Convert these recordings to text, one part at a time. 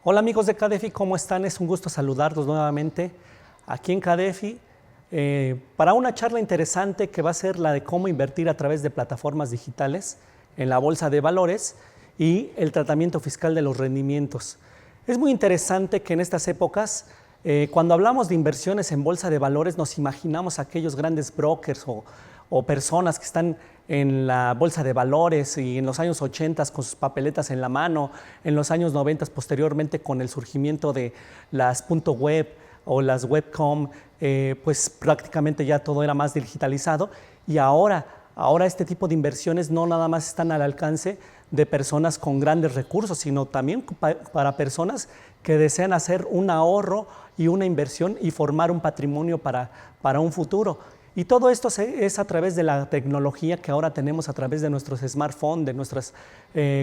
Hola amigos de Cadefi, ¿cómo están? Es un gusto saludarlos nuevamente aquí en Cadefi para una charla interesante que va a ser la de cómo invertir a través de plataformas digitales en la bolsa de valores y el tratamiento fiscal de los rendimientos. Es muy interesante que en estas épocas, cuando hablamos de inversiones en bolsa de valores, nos imaginamos a aquellos grandes brokers o personas que están en la bolsa de valores y en los años 80 con sus papeletas en la mano, en los años 90 posteriormente con el surgimiento de las .web o las webcom, pues prácticamente ya todo era más digitalizado y ahora este tipo de inversiones no nada más están al alcance de personas con grandes recursos, sino también para personas que desean hacer un ahorro y una inversión y formar un patrimonio para un futuro. Y todo esto es a través de la tecnología que ahora tenemos a través de nuestros smartphones, de nuestras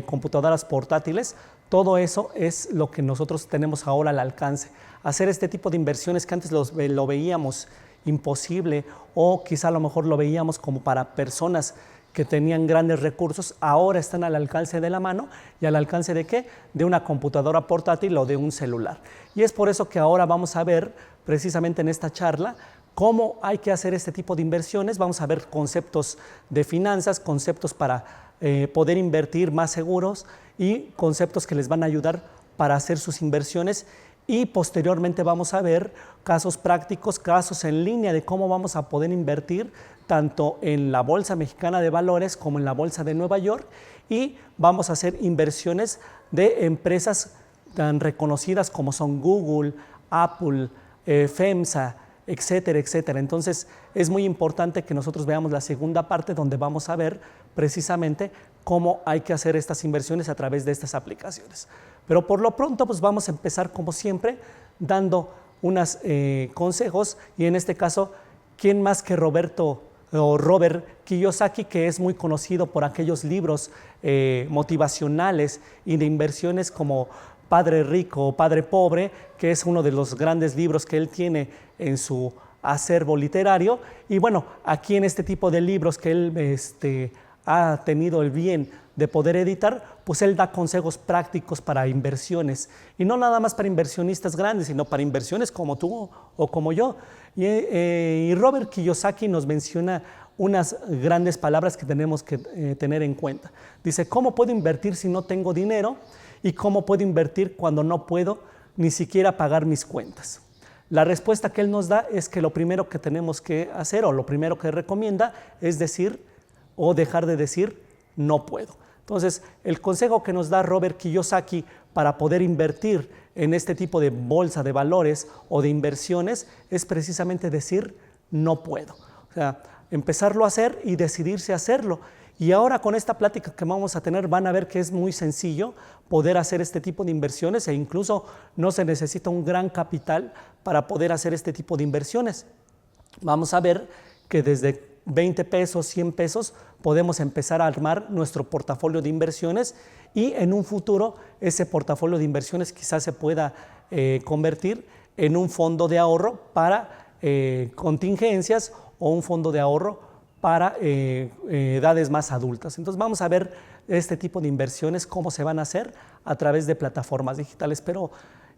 computadoras portátiles. Todo eso es lo que nosotros tenemos ahora al alcance. Hacer este tipo de inversiones que antes lo veíamos imposible o quizá a lo mejor lo veíamos como para personas que tenían grandes recursos, ahora están al alcance de la mano. ¿Y al alcance de qué? De una computadora portátil o de un celular. Y es por eso que ahora vamos a ver precisamente en esta charla cómo hay que hacer este tipo de inversiones. Vamos a ver conceptos de finanzas, conceptos para poder invertir más seguros y conceptos que les van a ayudar para hacer sus inversiones. Y posteriormente vamos a ver casos prácticos, casos en línea de cómo vamos a poder invertir tanto en la Bolsa Mexicana de Valores como en la Bolsa de Nueva York. Y vamos a hacer inversiones de empresas tan reconocidas como son Google, Apple, FEMSA, etcétera, etcétera. Entonces es muy importante que nosotros veamos la segunda parte donde vamos a ver precisamente cómo hay que hacer estas inversiones a través de estas aplicaciones. Pero por lo pronto pues vamos a empezar como siempre dando unos consejos y en este caso, ¿quién más que Robert Kiyosaki, que es muy conocido por aquellos libros motivacionales y de inversiones como Padre Rico o Padre Pobre, que es uno de los grandes libros que él tiene en su acervo literario. Y bueno, aquí en este tipo de libros que él ha tenido el bien de poder editar, pues él da consejos prácticos para inversiones. Y no nada más para inversionistas grandes, sino para inversiones como tú o como yo. Y Robert Kiyosaki nos menciona unas grandes palabras que tenemos que tener en cuenta. Dice, ¿cómo puedo invertir si no tengo dinero? ¿Y cómo puedo invertir cuando no puedo ni siquiera pagar mis cuentas? La respuesta que él nos da es que lo primero que tenemos que hacer o lo primero que recomienda es decir o dejar de decir no puedo. Entonces, el consejo que nos da Robert Kiyosaki para poder invertir en este tipo de bolsa de valores o de inversiones es precisamente decir no puedo. O sea, empezarlo a hacer y decidirse a hacerlo. Y ahora con esta plática que vamos a tener van a ver que es muy sencillo poder hacer este tipo de inversiones e incluso no se necesita un gran capital para poder hacer este tipo de inversiones. Vamos a ver que desde 20 pesos, 100 pesos podemos empezar a armar nuestro portafolio de inversiones y en un futuro ese portafolio de inversiones quizás se pueda convertir en un fondo de ahorro para contingencias o un fondo de ahorro para edades más adultas. Entonces vamos a ver este tipo de inversiones, cómo se van a hacer a través de plataformas digitales. Pero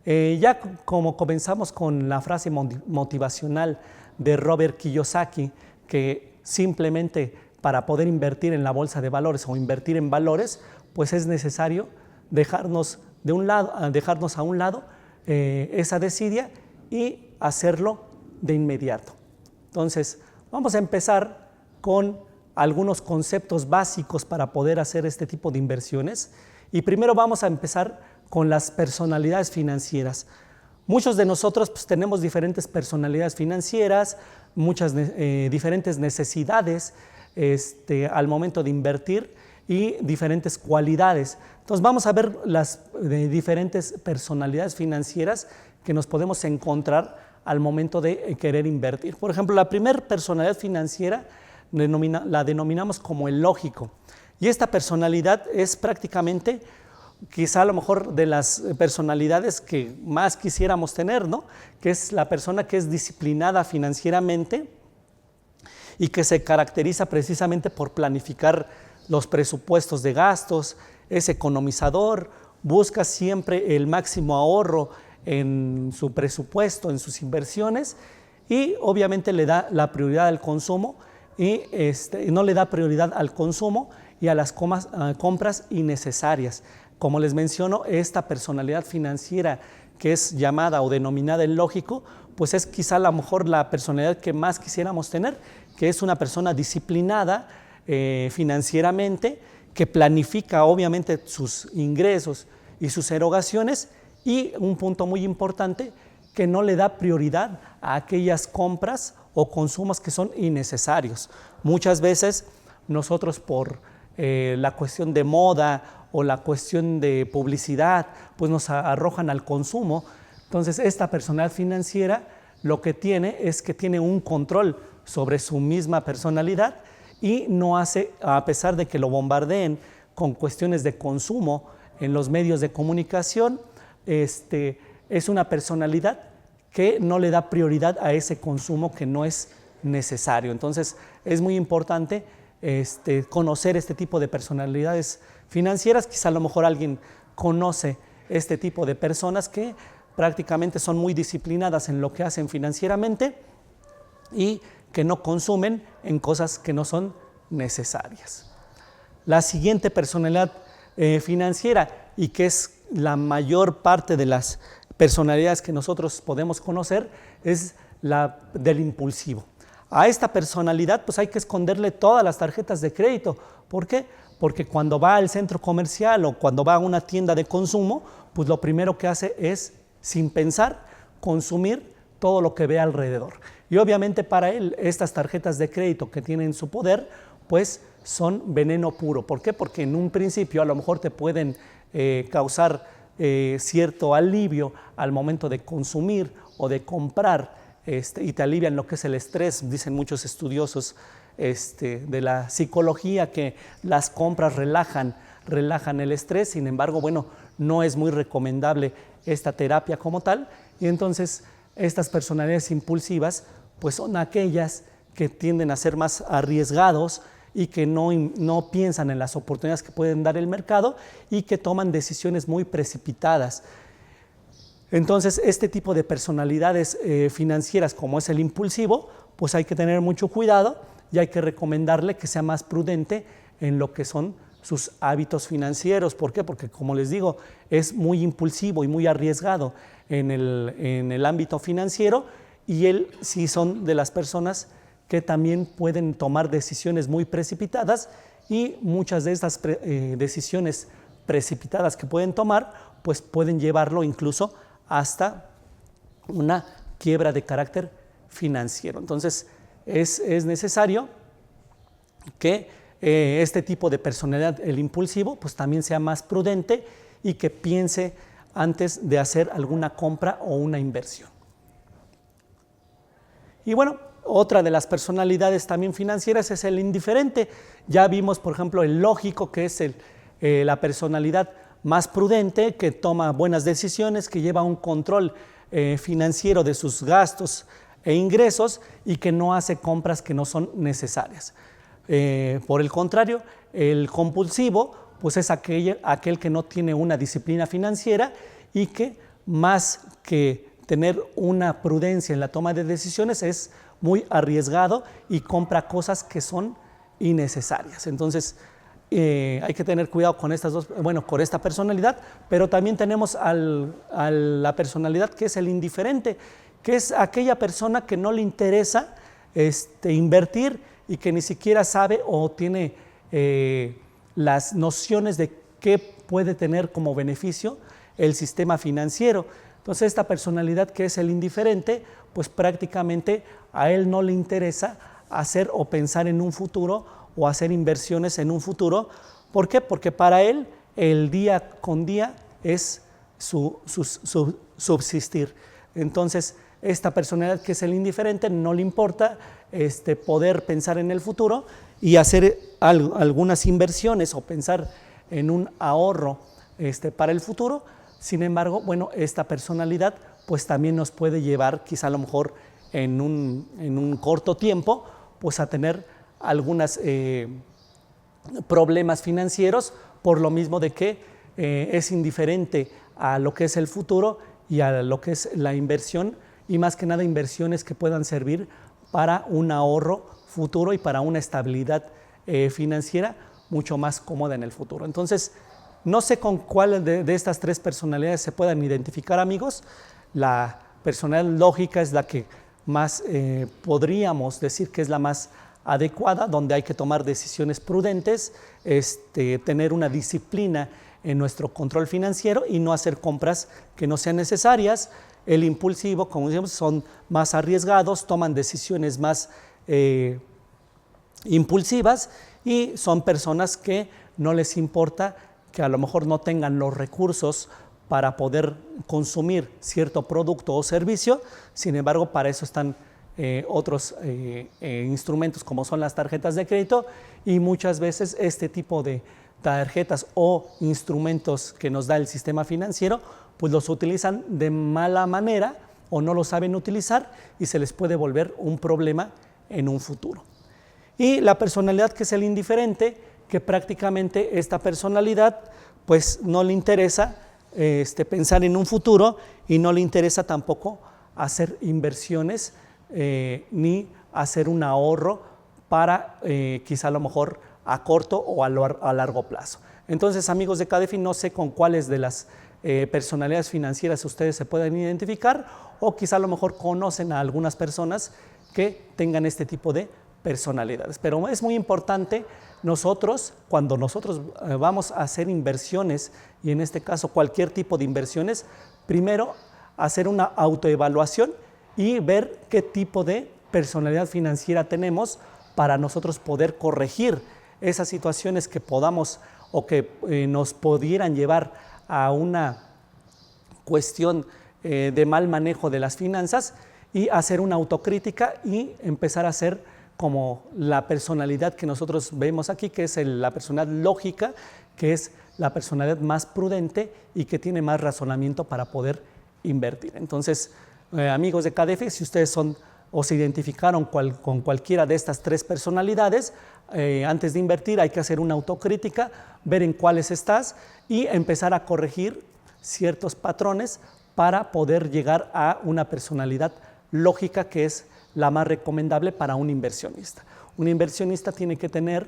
ya como comenzamos con la frase motivacional de Robert Kiyosaki, que simplemente para poder invertir en la bolsa de valores o invertir en valores, pues es necesario dejarnos a un lado esa desidia y hacerlo de inmediato. Entonces vamos a empezar con algunos conceptos básicos para poder hacer este tipo de inversiones. Y primero vamos a empezar con las personalidades financieras. Muchos de nosotros pues, tenemos diferentes personalidades financieras, muchas diferentes necesidades al momento de invertir y diferentes cualidades. Entonces vamos a ver las diferentes personalidades financieras que nos podemos encontrar al momento de querer invertir. Por ejemplo, la primera personalidad financiera la denominamos como el lógico. Y esta personalidad es prácticamente, quizá a lo mejor de las personalidades que más quisiéramos tener, ¿no? Que es la persona que es disciplinada financieramente y que se caracteriza precisamente por planificar los presupuestos de gastos, es economizador, busca siempre el máximo ahorro en su presupuesto, en sus inversiones, y obviamente le da la prioridad al consumo y no le da prioridad al consumo y a las compras innecesarias. Como les menciono, esta personalidad financiera que es llamada o denominada el lógico, pues es quizá a lo mejor la personalidad que más quisiéramos tener, que es una persona disciplinada financieramente, que planifica obviamente sus ingresos y sus erogaciones, y un punto muy importante, que no le da prioridad a aquellas compras o consumos que son innecesarios. Muchas veces nosotros por la cuestión de moda o la cuestión de publicidad, pues nos arrojan al consumo. Entonces esta personalidad financiera lo que tiene es que tiene un control sobre su misma personalidad y no hace, a pesar de que lo bombardeen con cuestiones de consumo en los medios de comunicación, es una personalidad que no le da prioridad a ese consumo que no es necesario. Entonces es muy importante conocer este tipo de personalidades financieras. Quizá a lo mejor alguien conoce este tipo de personas que prácticamente son muy disciplinadas en lo que hacen financieramente y que no consumen en cosas que no son necesarias. La siguiente personalidad financiera, y que es la mayor parte de las personalidades que nosotros podemos conocer, es la del impulsivo. A esta personalidad pues hay que esconderle todas las tarjetas de crédito. ¿Por qué? Porque cuando va al centro comercial o cuando va a una tienda de consumo, pues lo primero que hace es, sin pensar, consumir todo lo que ve alrededor. Y obviamente para él estas tarjetas de crédito que tiene en su poder pues son veneno puro. ¿Por qué? Porque en un principio a lo mejor te pueden causar cierto alivio al momento de consumir o de comprar, y te alivian lo que es el estrés. Dicen muchos estudiosos de la psicología que las compras relajan el estrés. Sin embargo, bueno, no es muy recomendable esta terapia como tal, y entonces estas personalidades impulsivas pues son aquellas que tienden a ser más arriesgados y que no piensan en las oportunidades que pueden dar el mercado y que toman decisiones muy precipitadas. Entonces, este tipo de personalidades financieras, como es el impulsivo, pues hay que tener mucho cuidado y hay que recomendarle que sea más prudente en lo que son sus hábitos financieros. ¿Por qué? Porque, como les digo, es muy impulsivo y muy arriesgado en el ámbito financiero, y él sí son de las personas que también pueden tomar decisiones muy precipitadas, y muchas de estas decisiones precipitadas que pueden tomar, pues pueden llevarlo incluso hasta una quiebra de carácter financiero. Entonces es necesario que este tipo de personalidad, el impulsivo, pues también sea más prudente y que piense antes de hacer alguna compra o una inversión. Y bueno, otra de las personalidades también financieras es el indiferente. Ya vimos, por ejemplo, el lógico, que es la personalidad más prudente, que toma buenas decisiones, que lleva un control financiero de sus gastos e ingresos y que no hace compras que no son necesarias. Por el contrario, el compulsivo pues es aquel que no tiene una disciplina financiera y que, más que tener una prudencia en la toma de decisiones, es muy arriesgado y compra cosas que son innecesarias. Entonces hay que tener cuidado con con esta personalidad, pero también tenemos a la personalidad que es el indiferente, que es aquella persona que no le interesa invertir y que ni siquiera sabe o tiene las nociones de qué puede tener como beneficio el sistema financiero. Entonces esta personalidad que es el indiferente, pues prácticamente a él no le interesa hacer o pensar en un futuro o hacer inversiones en un futuro. ¿Por qué? Porque para él el día con día es su subsistir. Entonces esta personalidad que es el indiferente no le importa poder pensar en el futuro y hacer algunas inversiones o pensar en un ahorro para el futuro. Sin embargo, bueno, esta personalidad pues también nos puede llevar, quizá a lo mejor en un corto tiempo, pues a tener algunos problemas financieros, por lo mismo de que es indiferente a lo que es el futuro y a lo que es la inversión, y más que nada inversiones que puedan servir para un ahorro futuro y para una estabilidad financiera mucho más cómoda en el futuro. Entonces, no sé con cuál de estas tres personalidades se puedan identificar, amigos. La personalidad lógica es la que más podríamos decir que es la más adecuada, donde hay que tomar decisiones prudentes, tener una disciplina en nuestro control financiero y no hacer compras que no sean necesarias. El impulsivo, como decíamos, son más arriesgados, toman decisiones más impulsivas y son personas que no les importa que a lo mejor no tengan los recursos para poder consumir cierto producto o servicio. Sin embargo, para eso están otros instrumentos como son las tarjetas de crédito, y muchas veces este tipo de tarjetas o instrumentos que nos da el sistema financiero pues los utilizan de mala manera o no lo saben utilizar y se les puede volver un problema en un futuro. Y la personalidad que es el indiferente, que prácticamente esta personalidad pues no le interesa pensar en un futuro y no le interesa tampoco hacer inversiones ni hacer un ahorro para quizá a lo mejor a corto o a largo plazo. Entonces, amigos de KDFI, no sé con cuáles de las personalidades financieras ustedes se pueden identificar, o quizá a lo mejor conocen a algunas personas que tengan este tipo de personalidades. Pero es muy importante cuando nosotros vamos a hacer inversiones, y en este caso cualquier tipo de inversiones, primero hacer una autoevaluación y ver qué tipo de personalidad financiera tenemos para nosotros poder corregir esas situaciones que podamos o que nos pudieran llevar a una cuestión de mal manejo de las finanzas, y hacer una autocrítica y empezar a hacer como la personalidad que nosotros vemos aquí, que es la personalidad lógica, que es la personalidad más prudente y que tiene más razonamiento para poder invertir. Entonces, amigos de KDFI, si ustedes son o se identificaron con cualquiera de estas tres personalidades, antes de invertir hay que hacer una autocrítica, ver en cuáles estás y empezar a corregir ciertos patrones para poder llegar a una personalidad lógica, que es la más recomendable para un inversionista. Un inversionista tiene que tener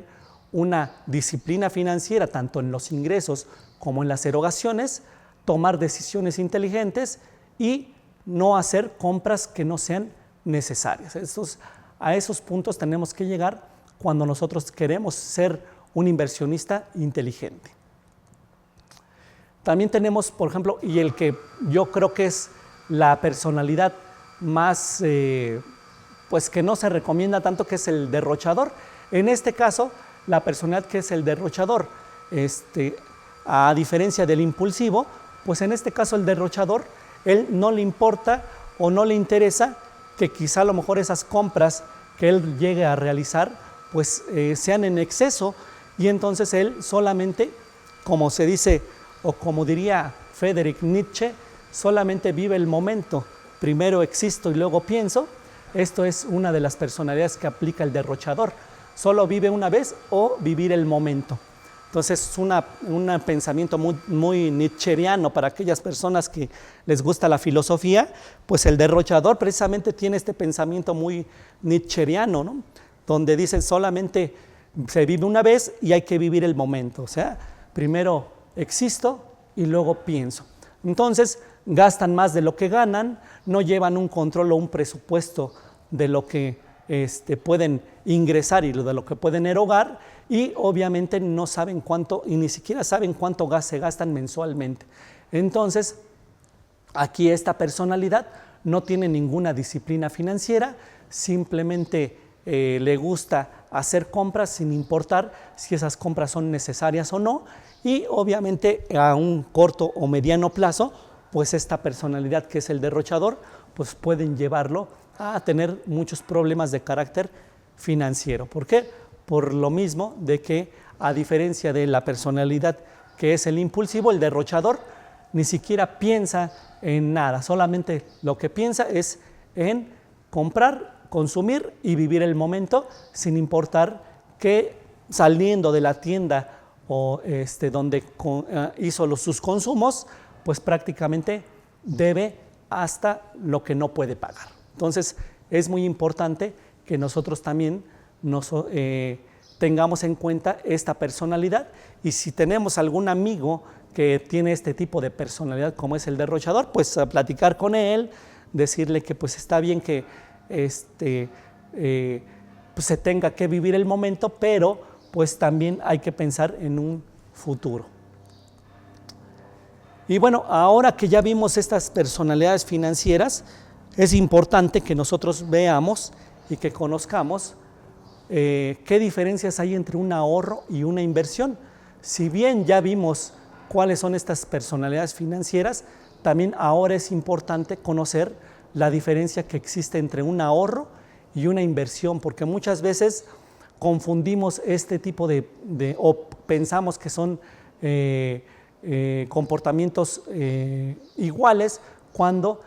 una disciplina financiera tanto en los ingresos como en las erogaciones, tomar decisiones inteligentes y no hacer compras que no sean necesarias. A esos puntos tenemos que llegar cuando nosotros queremos ser un inversionista inteligente. También tenemos, por ejemplo, y el que yo creo que es la personalidad más, pues que no se recomienda tanto, que es el derrochador. En este caso, la personalidad que es el derrochador, a diferencia del impulsivo, pues en este caso el derrochador, él no le importa o no le interesa que quizá a lo mejor esas compras que él llegue a realizar pues sean en exceso, y entonces él solamente, como se dice o como diría Friedrich Nietzsche, solamente vive el momento, primero existo y luego pienso. Esto es una de las personalidades que aplica el derrochador, solo vive una vez o vivir el momento. Entonces es un pensamiento muy nietzscheriano para aquellas personas que les gusta la filosofía. Pues el derrochador precisamente tiene este pensamiento muy nietzscheriano, ¿no? Donde dicen solamente se vive una vez y hay que vivir el momento. O sea, primero existo y luego pienso. Entonces gastan más de lo que ganan, no llevan un control o un presupuesto de lo que pueden ingresar y de lo que pueden erogar, y obviamente no saben cuánto, y ni siquiera saben cuánto se gastan mensualmente. Entonces, aquí esta personalidad no tiene ninguna disciplina financiera, simplemente le gusta hacer compras sin importar si esas compras son necesarias o no, y obviamente a un corto o mediano plazo, pues esta personalidad que es el derrochador, pues pueden llevarlo a tener muchos problemas de carácter financiero. ¿Por qué? Por lo mismo de que, a diferencia de la personalidad que es el impulsivo, el derrochador ni siquiera piensa en nada, solamente lo que piensa es en comprar, consumir y vivir el momento, sin importar que saliendo de la tienda o donde hizo sus consumos, pues prácticamente debe hasta lo que no puede pagar. Entonces es muy importante que nosotros también tengamos en cuenta esta personalidad, y si tenemos algún amigo que tiene este tipo de personalidad como es el derrochador, pues a platicar con él, decirle que pues está bien que pues se tenga que vivir el momento, pero pues también hay que pensar en un futuro. Y bueno, ahora que ya vimos estas personalidades financieras, es importante que nosotros veamos y que conozcamos qué diferencias hay entre un ahorro y una inversión. Si bien ya vimos cuáles son estas personalidades financieras, también ahora es importante conocer la diferencia que existe entre un ahorro y una inversión, porque muchas veces confundimos este tipo o pensamos que son comportamientos iguales, cuando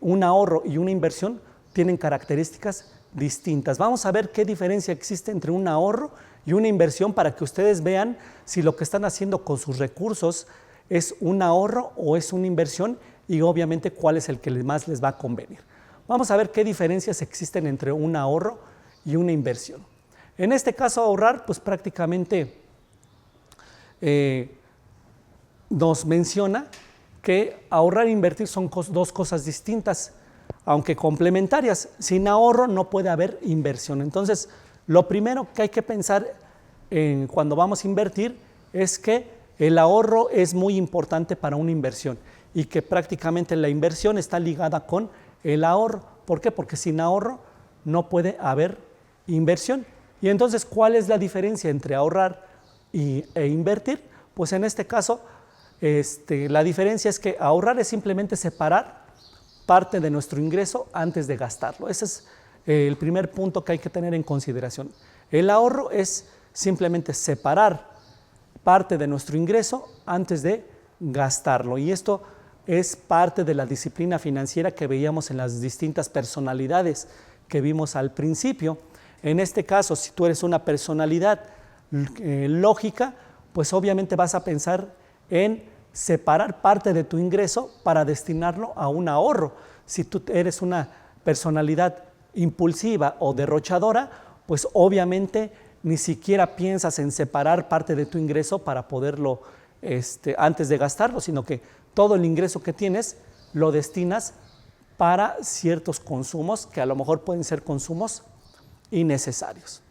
un ahorro y una inversión tienen características distintas. Vamos a ver qué diferencia existe entre un ahorro y una inversión para que ustedes vean si lo que están haciendo con sus recursos es un ahorro o es una inversión, y obviamente cuál es el que más les va a convenir. Vamos a ver qué diferencias existen entre un ahorro y una inversión. En este caso, ahorrar, pues prácticamente nos menciona que ahorrar e invertir son dos cosas distintas, aunque complementarias. Sin ahorro no puede haber inversión. Entonces, lo primero que hay que pensar cuando vamos a invertir es que el ahorro es muy importante para una inversión, y que prácticamente la inversión está ligada con el ahorro. ¿Por qué? Porque sin ahorro no puede haber inversión. Y entonces, ¿cuál es la diferencia entre ahorrar e invertir? Pues en este caso, la diferencia es que ahorrar es simplemente separar parte de nuestro ingreso antes de gastarlo. Ese es el primer punto que hay que tener en consideración. El ahorro es simplemente separar parte de nuestro ingreso antes de gastarlo, y esto es parte de la disciplina financiera que veíamos en las distintas personalidades que vimos al principio. En este caso, si tú eres una personalidad lógica, pues obviamente vas a pensar en separar parte de tu ingreso para destinarlo a un ahorro. Si tú eres una personalidad impulsiva o derrochadora, pues obviamente ni siquiera piensas en separar parte de tu ingreso para poderlo antes de gastarlo, sino que todo el ingreso que tienes lo destinas para ciertos consumos que a lo mejor pueden ser consumos innecesarios.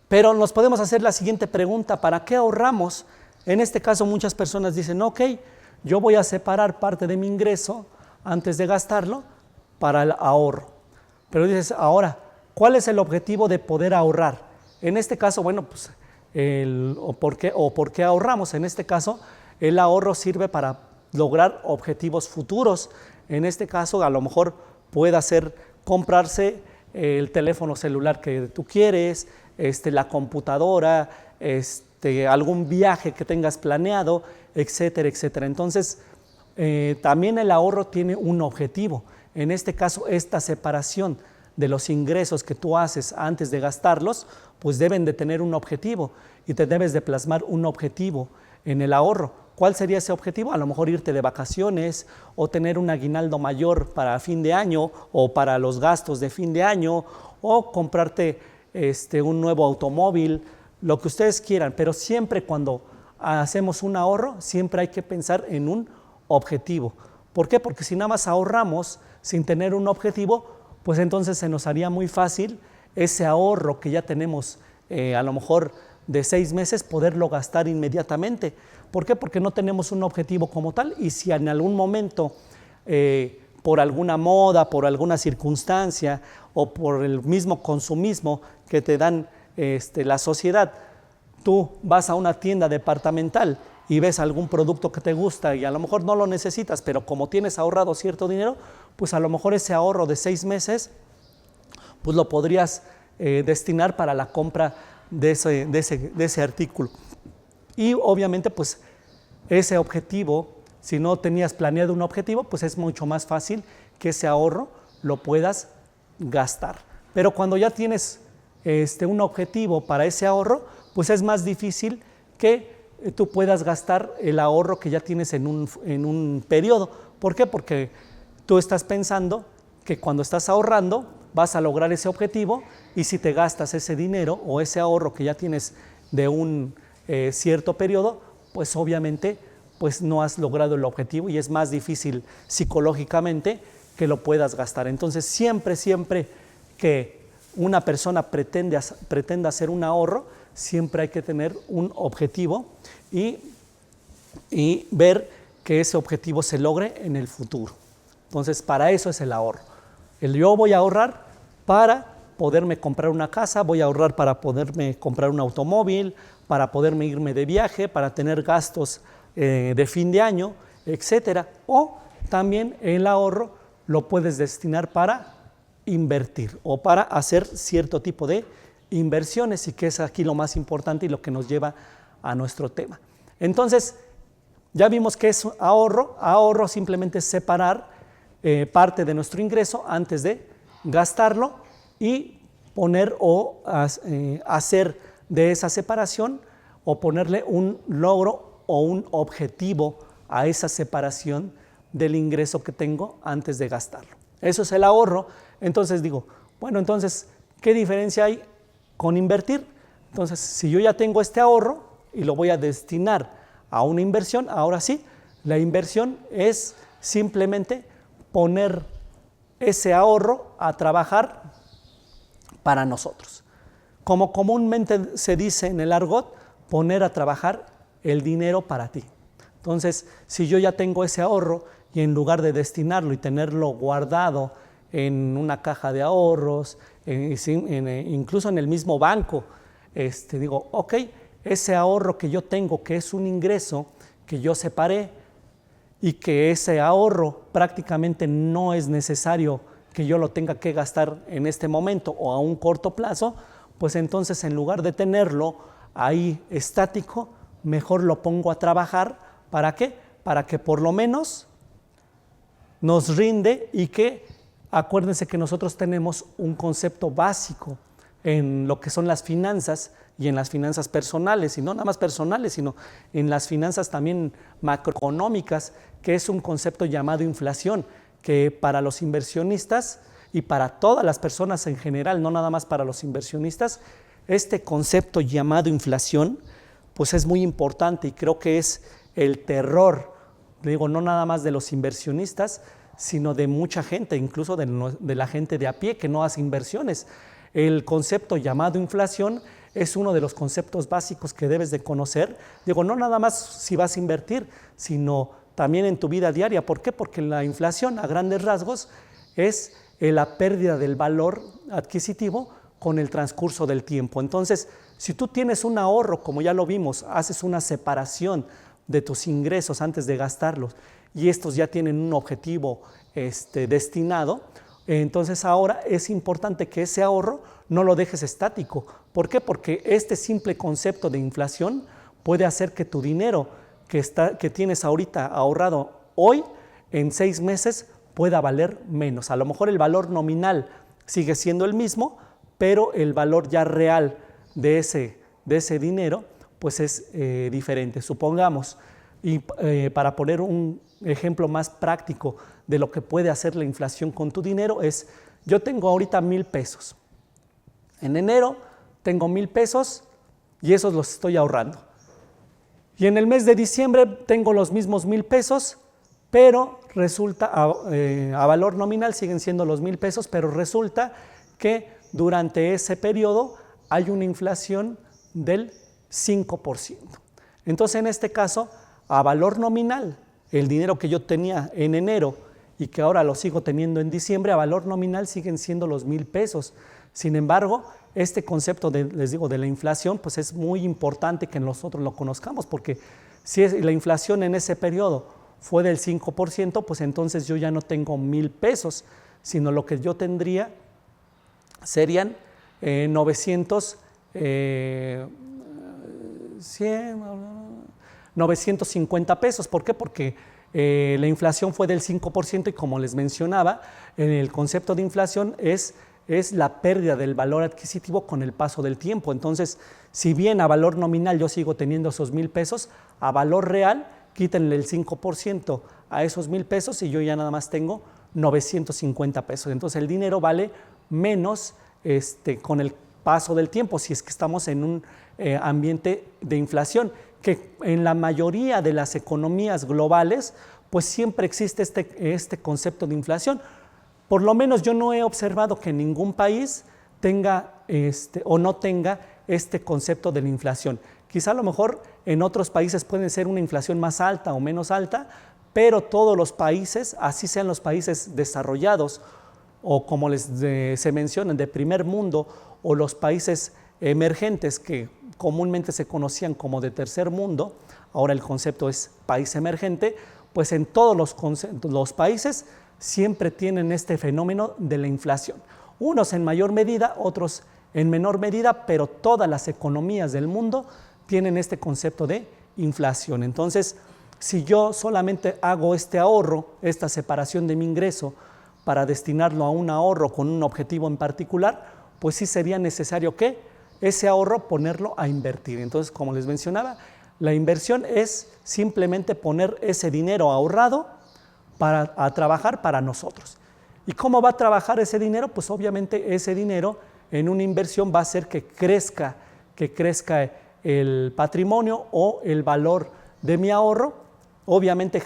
Pero nos podemos hacer la siguiente pregunta: ¿para qué ahorramos? En este caso, muchas personas dicen, ok, yo voy a separar parte de mi ingreso antes de gastarlo para el ahorro. Pero dices, ahora, ¿cuál es el objetivo de poder ahorrar? En este caso, bueno, pues, ¿por qué ahorramos? En este caso, el ahorro sirve para lograr objetivos futuros. En este caso, a lo mejor puede ser comprarse el teléfono celular que tú quieres, la computadora, algún viaje que tengas planeado, etcétera, etcétera. Entonces, también el ahorro tiene un objetivo. En este caso, esta separación de los ingresos que tú haces antes de gastarlos, pues deben de tener un objetivo, y te debes de plasmar un objetivo en el ahorro. ¿Cuál sería ese objetivo? A lo mejor irte de vacaciones, o tener un aguinaldo mayor para fin de año, o para los gastos de fin de año, o comprarte un nuevo automóvil, lo que ustedes quieran. Pero siempre cuando hacemos un ahorro, siempre hay que pensar en un objetivo. ¿Por qué? Porque si nada más ahorramos sin tener un objetivo, pues entonces se nos haría muy fácil ese ahorro que ya tenemos a lo mejor de 6 meses, poderlo gastar inmediatamente. ¿Por qué? Porque no tenemos un objetivo como tal, y si en algún momento por alguna moda, por alguna circunstancia, o por el mismo consumismo que te dan la sociedad, tú vas a una tienda departamental y ves algún producto que te gusta y a lo mejor no lo necesitas, pero como tienes ahorrado cierto dinero, pues a lo mejor ese ahorro de 6 meses pues lo podrías destinar para la compra de ese artículo. Y obviamente pues ese objetivo, si no tenías planeado un objetivo, pues es mucho más fácil que ese ahorro lo puedas gastar. Pero cuando ya tienes un objetivo para ese ahorro, pues es más difícil que tú puedas gastar el ahorro que ya tienes en un periodo. ¿Por qué? Porque tú estás pensando que cuando estás ahorrando vas a lograr ese objetivo, y si te gastas ese dinero o ese ahorro que ya tienes de un cierto periodo, pues obviamente pues no has logrado el objetivo y es más difícil psicológicamente que lo puedas gastar. Entonces siempre que una persona pretenda hacer un ahorro, siempre hay que tener un objetivo y ver que ese objetivo se logre en el futuro. Entonces para eso es el ahorro. Yo voy a ahorrar para poderme comprar una casa, voy a ahorrar para poderme comprar un automóvil, para poderme irme de viaje, para tener gastos de fin de año, etcétera. O también el ahorro lo puedes destinar para invertir o para hacer cierto tipo de inversiones, y que es aquí lo más importante y lo que nos lleva a nuestro tema. Entonces, ya vimos que es ahorro. Ahorro simplemente es separar parte de nuestro ingreso antes de gastarlo y poner o hacer de esa separación o ponerle un logro o un objetivo a esa separación del ingreso que tengo antes de gastarlo. Eso es el ahorro. Entonces digo, bueno, entonces, ¿qué diferencia hay con invertir? Entonces, si yo ya tengo este ahorro y lo voy a destinar a una inversión, ahora sí, la inversión es simplemente poner ese ahorro a trabajar para nosotros. Como comúnmente se dice en el argot, poner a trabajar el dinero para ti. Entonces, si yo ya tengo ese ahorro y en lugar de destinarlo y tenerlo guardado en una caja de ahorros, incluso en el mismo banco, digo, ok, ese ahorro que yo tengo, que es un ingreso que yo separé y que ese ahorro prácticamente no es necesario que yo lo tenga que gastar en este momento o a un corto plazo, pues entonces en lugar de tenerlo ahí estático, mejor lo pongo a trabajar. ¿Para qué? Para que por lo menos nos rinde, y que acuérdense que nosotros tenemos un concepto básico en lo que son las finanzas y en las finanzas personales, y no nada más personales, sino en las finanzas también macroeconómicas, que es un concepto llamado inflación, que para los inversionistas y para todas las personas en general, no nada más para los inversionistas, este concepto llamado inflación pues es muy importante, y creo que es el terror, digo, no nada más de los inversionistas, sino de mucha gente, incluso de la gente de a pie que no hace inversiones. El concepto llamado inflación es uno de los conceptos básicos que debes de conocer. Digo, no nada más si vas a invertir, sino también en tu vida diaria. ¿Por qué? Porque la inflación, a grandes rasgos, es la pérdida del valor adquisitivo con el transcurso del tiempo. Entonces, si tú tienes un ahorro, como ya lo vimos, haces una separación de tus ingresos antes de gastarlos, y estos ya tienen un objetivo destinado, entonces ahora es importante que ese ahorro no lo dejes estático. ¿Por qué? Porque este simple concepto de inflación puede hacer que tu dinero que tienes ahorita ahorrado hoy, en 6 meses pueda valer menos. A lo mejor el valor nominal sigue siendo el mismo, pero el valor ya real de ese dinero pues es diferente. Supongamos, y para poner un ejemplo más práctico de lo que puede hacer la inflación con tu dinero, es: yo tengo ahorita 1,000 pesos. En enero tengo 1,000 pesos y esos los estoy ahorrando. Y en el mes de diciembre tengo los mismos 1,000 pesos, pero resulta, a valor nominal siguen siendo los 1,000 pesos, pero resulta que durante ese periodo hay una inflación del 5%. Entonces, en este caso, a valor nominal, el dinero que yo tenía en enero y que ahora lo sigo teniendo en diciembre, a valor nominal siguen siendo los 1,000 pesos. Sin embargo, este concepto les digo, de la inflación, pues es muy importante que nosotros lo conozcamos, porque si la inflación en ese periodo fue del 5%, pues entonces yo ya no tengo 1,000 pesos, sino lo que yo tendría serían 950 pesos. ¿Por qué? Porque la inflación fue del 5%, y como les mencionaba, el concepto de inflación es es la pérdida del valor adquisitivo con el paso del tiempo. Entonces, si bien a valor nominal yo sigo teniendo esos 1,000 pesos, a valor real quítenle el 5% a esos 1,000 pesos y yo ya nada más tengo 950 pesos. Entonces el dinero vale menos con el paso del tiempo, si es que estamos en un ambiente de inflación, que en la mayoría de las economías globales pues siempre existe este concepto de inflación. Por lo menos yo no he observado que ningún país tenga o no tenga este concepto de la inflación. Quizá a lo mejor en otros países puede ser una inflación más alta o menos alta, pero todos los países, así sean los países desarrollados o como se mencionan de primer mundo, o los países emergentes que comúnmente se conocían como de tercer mundo, ahora el concepto es país emergente, pues en todos los países siempre tienen este fenómeno de la inflación. Unos en mayor medida, otros en menor medida, pero todas las economías del mundo tienen este concepto de inflación. Entonces, si yo solamente hago este ahorro, esta separación de mi ingreso para destinarlo a un ahorro con un objetivo en particular, pues sí sería necesario que ese ahorro ponerlo a invertir. Entonces, como les mencionaba, la inversión es simplemente poner ese dinero ahorrado a trabajar para nosotros. ¿Y cómo va a trabajar ese dinero? Pues obviamente ese dinero en una inversión va a hacer que crezca el patrimonio o el valor de mi ahorro. Obviamente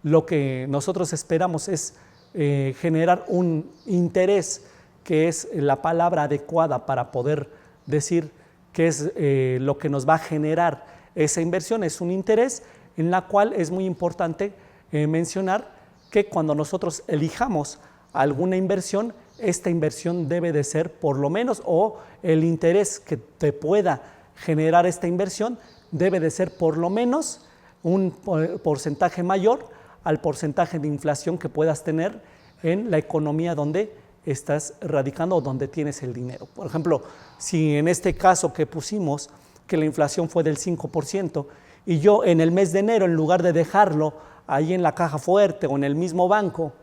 lo que nosotros esperamos es generar un interés, que es la palabra adecuada para poder decir qué es lo que nos va a generar esa inversión. Es un interés en la cual es muy importante mencionar que cuando nosotros elijamos alguna inversión, esta inversión debe de ser por lo menos, o el interés que te pueda generar esta inversión debe de ser por lo menos un porcentaje mayor al porcentaje de inflación que puedas tener en la economía donde estás radicando o donde tienes el dinero. Por ejemplo, si en este caso que pusimos que la inflación fue del 5% y yo en el mes de enero, en lugar de dejarlo ahí en la caja fuerte o en el mismo banco,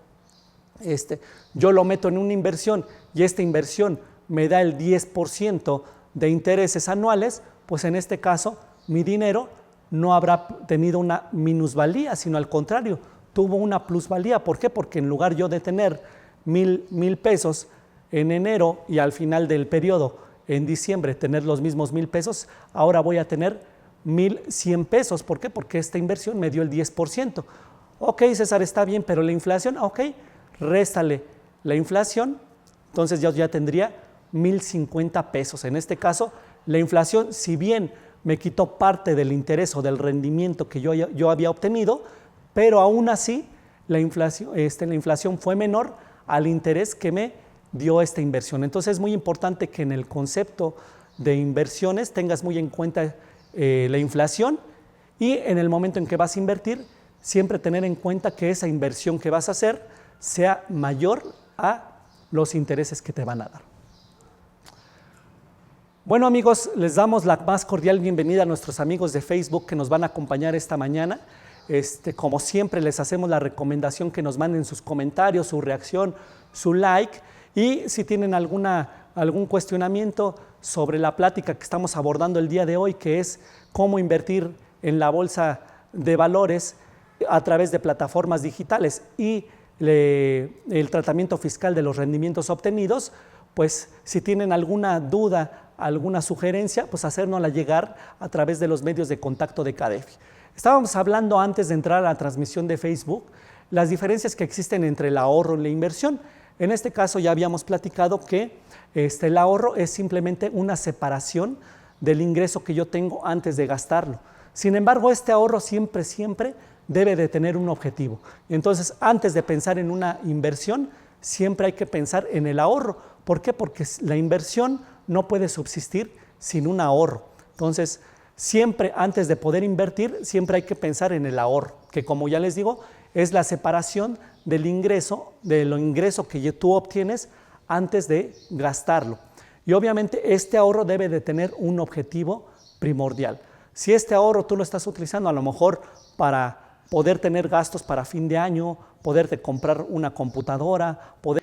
yo lo meto en una inversión y esta inversión me da el 10% de intereses anuales, pues en este caso mi dinero no habrá tenido una minusvalía, sino al contrario, tuvo una plusvalía. ¿Por qué? Porque en lugar yo de tener 1,000 pesos en enero y al final del periodo, en diciembre, tener los mismos 1,000 pesos, ahora voy a tener 1,100 pesos. ¿Por qué? Porque esta inversión me dio el 10%. Ok, César, está bien, pero la inflación, ok, réstale la inflación, entonces yo ya tendría 1,050 pesos. En este caso, la inflación, si bien me quitó parte del interés o del rendimiento que yo había obtenido, pero aún así la inflación fue menor al interés que me dio esta inversión. Entonces es muy importante que en el concepto de inversiones tengas muy en cuenta la inflación, y en el momento en que vas a invertir, siempre tener en cuenta que esa inversión que vas a hacer sea mayor a los intereses que te van a dar. Bueno, amigos, les damos la más cordial bienvenida a nuestros amigos de Facebook que nos van a acompañar esta mañana. Como siempre, les hacemos la recomendación que nos manden sus comentarios, su reacción, su like, y si tienen algún cuestionamiento sobre la plática que estamos abordando el día de hoy, que es cómo invertir en la bolsa de valores a través de plataformas digitales y el tratamiento fiscal de los rendimientos obtenidos, pues si tienen alguna duda, alguna sugerencia, pues hacérnosla llegar a través de los medios de contacto de CADEFI. Estábamos hablando antes de entrar a la transmisión de Facebook, las diferencias que existen entre el ahorro y la inversión. En este caso ya habíamos platicado que el ahorro es simplemente una separación del ingreso que yo tengo antes de gastarlo. Sin embargo, este ahorro siempre debe de tener un objetivo. Entonces, antes de pensar en una inversión, siempre hay que pensar en el ahorro. ¿Por qué? Porque la inversión no puede subsistir sin un ahorro. Entonces, siempre antes de poder invertir, siempre hay que pensar en el ahorro, que como ya les digo, es la separación del ingreso, de lo ingreso que tú obtienes antes de gastarlo. Y obviamente este ahorro debe de tener un objetivo primordial. Si este ahorro tú lo estás utilizando a lo mejor para poder tener gastos para fin de año, poderte comprar una computadora, poder